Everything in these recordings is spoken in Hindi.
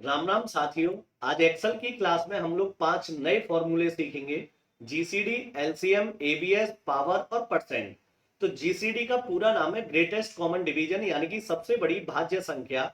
राम राम साथियों। आज एक्सेल की क्लास में हम लोग 5 नए फॉर्मूले सीखेंगे। जीसीडी, एलसीएम, एबीएस, पावर और परसेंट। तो जीसीडी का पूरा नाम है ग्रेटेस्ट कॉमन डिवीजन, यानी कि सबसे बड़ी भाज्य संख्या।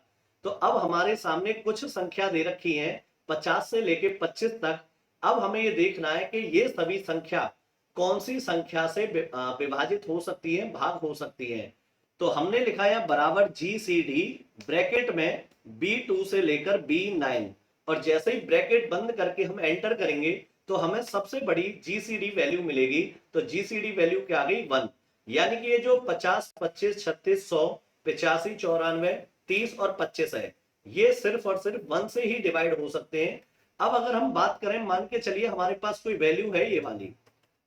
तो अब हमारे सामने कुछ संख्या दे रखी है 50 से लेके 25 तक। अब हमें ये देखना है कि ये सभी संख्या कौन सी संख्या से विभाजित हो सकती है, भाग हो सकती है। तो हमने लिखा है बराबर जी सी डी, ब्रैकेट में B2 से लेकर B9, और जैसे ही ब्रैकेट बंद करके हम एंटर करेंगे तो हमें सबसे बड़ी जीसीडी वैल्यू मिलेगी। तो जीसीडी वैल्यू क्या आ गई? 1। यानी कि ये जो 50, 25, 36, 100, 85, 94, 30 और 25 है, ये सिर्फ और सिर्फ 1 से ही डिवाइड हो सकते हैं। अब अगर हम बात करें, मान के चलिए हमारे पास कोई वैल्यू है ये वाली,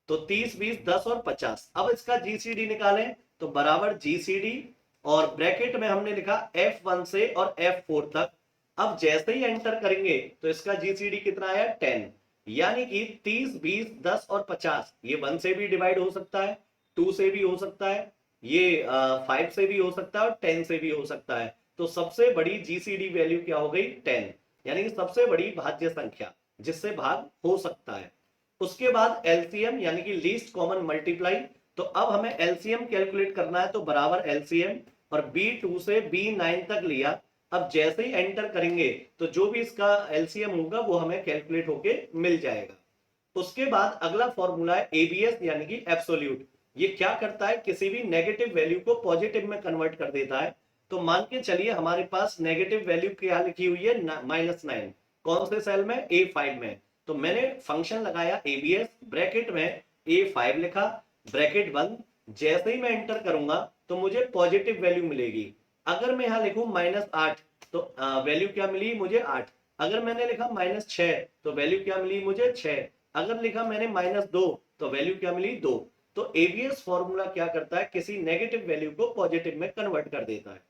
तो 30, 20, 10 और 50। अब इसका जीसीडी निकालें तो बराबर जीसीडी, और ब्रैकेट में हमने लिखा F1 से और F4 तक। अब जैसे ही एंटर करेंगे तो इसका जीसीडी कितना आया? 10। यानी कि 30, 20, 10 और 50 ये 1 से भी डिवाइड हो सकता है, 2 से भी हो सकता है, ये 5 से भी हो सकता है और 10 से भी हो सकता है। तो सबसे बड़ी जीसीडी वैल्यू क्या हो गई? 10। यानी कि सबसे बड़ी भाज्य संख्या जिससे भाग हो सकता है। उसके बाद एलसीएम यानी कि लीस्ट कॉमन मल्टीप्लाई। तो अब हमें एलसीएम कैलकुलेट करना है, तो बराबर एलसीएम, और B2 से B9 तक लिया। अब जैसे ही एंटर करेंगे तो जो भी इसका एलसीएम होगा वो हमें कैलकुलेट होके मिल जाएगा। उसके बाद अगला फॉर्मूला है एबीएस यानी कि एब्सोल्यूट। ये क्या करता है? किसी भी नेगेटिव वैल्यू को पॉजिटिव में कन्वर्ट कर देता है। तो मान के चलिए हमारे पास नेगेटिव वैल्यू क्या लिखी हुई है? -9। कौन से सेल में? A5 में। तो मैंने फंक्शन लगाया एबीएस, ब्रैकेट में A5 लिखा, ब्रैकेट बंद। जैसे ही मैं एंटर करूंगा तो मुझे पॉजिटिव वैल्यू मिलेगी। अगर मैं यहां लिखूं -8 तो वैल्यू क्या मिली मुझे? 8। अगर मैंने लिखा -6 तो वैल्यू क्या मिली मुझे? 6। अगर लिखा मैंने -2 तो वैल्यू क्या मिली? 2। तो एबीएस फॉर्मूला क्या करता है? किसी नेगेटिव वैल्यू को पॉजिटिव में कन्वर्ट कर देता है।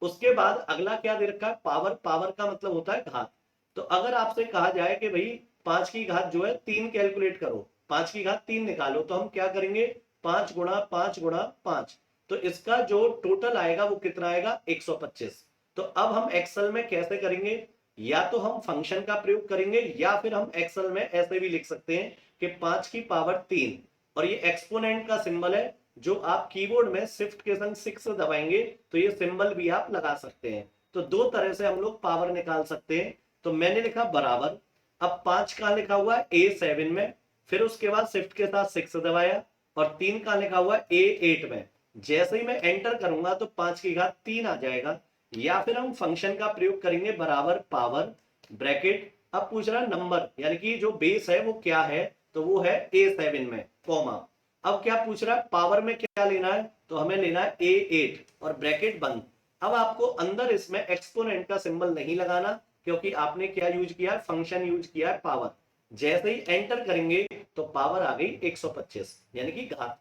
उसके बाद अगला क्या दे रखा है? पावर। पावर का मतलब होता है घात। तो अगर आपसे कहा जाए कि भाई 5 की घात जो है 3 कैलकुलेट करो, 5 की घात 3 निकालो, तो हम क्या करेंगे? 5 गुणा 5 गुणा 5। तो इसका जो टोटल आएगा वो कितना आएगा? 125। तो अब हम एक्सेल में कैसे करेंगे? या तो हम फंक्शन का प्रयोग करेंगे, या फिर हम एक्सेल में ऐसे भी लिख सकते हैं कि 5 की पावर 3, और ये एक्सपोनेंट का सिंबल है, जो आप कीबोर्ड में शिफ्ट के संग 6 दबाएंगे तो ये सिंबल भी आप लगा सकते हैं। तो दो तरह से हम लोग पावर निकाल सकते हैं। तो मैंने लिखा बराबर, अब 5 का लिखा हुआ है A7 में, फिर उसके बाद शिफ्ट के साथ 6 दबाया, और 3 का लिखा हुआ है A8 में। जैसे ही मैं एंटर करूंगा तो 5 की घात 3 आ जाएगा। या फिर हम फंक्शन का प्रयोग करेंगे, बराबर पावर, ब्रैकेट। अब पूछ रहा नंबर यानी कि जो बेस है वो क्या है? तो वो है A7 में, कॉमा। अब क्या पूछ रहा है? पावर में क्या लेना है? तो हमें लेना है A8, और ब्रैकेट बंद। अब आपको अंदर इसमें एक्सपोनेंट का सिंबल नहीं लगाना, क्योंकि आपने क्या यूज किया है? फंक्शन यूज किया है पावर। जैसे ही एंटर करेंगे तो पावर आ गई 125 यानी कि घात।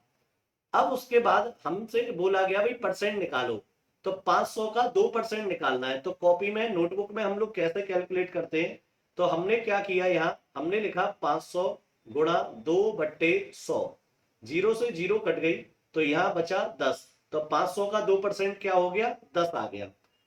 अब उसके बाद हमसे बोला गया भाई परसेंट निकालो। तो 500 का 2% निकालना है। तो कॉपी में, नोटबुक में हम लोग कैसे कैलकुलेट करते हैं? तो हमने क्या किया, यहाँ हमने लिखा 500 गुणा 2/100। जीरो से जीरो कट गई तो यहाँ बचा 10। तो 500 का 2% क्या हो गया? 10 आ गया।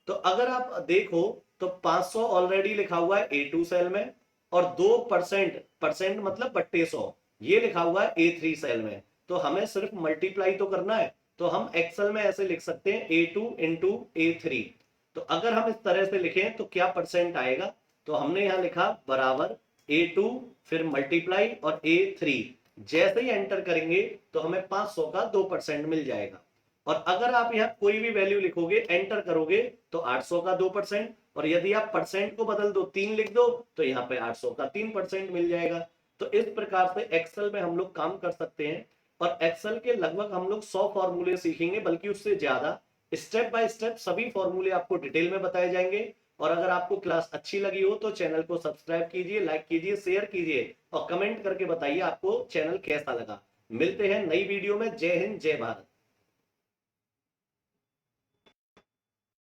तो अगर आप देखो तो 500 ऑलरेडी लिखा हुआ है A2 सेल में, और 2% परसेंट मतलब बट्टे 100 ये लिखा हुआ है A3 सेल में। तो हमें सिर्फ मल्टीप्लाई तो करना है। तो हम एक्सेल में ऐसे लिख सकते हैं A2 इंटू A3। तो अगर हम इस तरह से लिखें तो क्या परसेंट आएगा? तो हमने यहां लिखा बराबर A2, फिर मल्टीप्लाई और A3। जैसे ही एंटर करेंगे तो हमें 500 का 2% मिल जाएगा। और अगर आप यहाँ कोई भी वैल्यू लिखोगे, एंटर करोगे, तो 800 का 2%, और यदि आप परसेंट को बदल दो, 3 लिख दो, तो यहाँ पे 800 का 3% मिल जाएगा। तो इस प्रकार से एक्सेल में हम लोग काम कर सकते हैं। और एक्सेल के लगभग हम लोग 100 फॉर्मूले सीखेंगे, बल्कि उससे ज्यादा। स्टेप बाय स्टेप सभी फॉर्मूले आपको डिटेल में बताए जाएंगे। और अगर आपको क्लास अच्छी लगी हो तो चैनल को सब्सक्राइब कीजिए, लाइक कीजिए, शेयर कीजिए, और कमेंट करके बताइए आपको चैनल कैसा लगा। मिलते हैं नई वीडियो में। जय हिंद, जय भारत।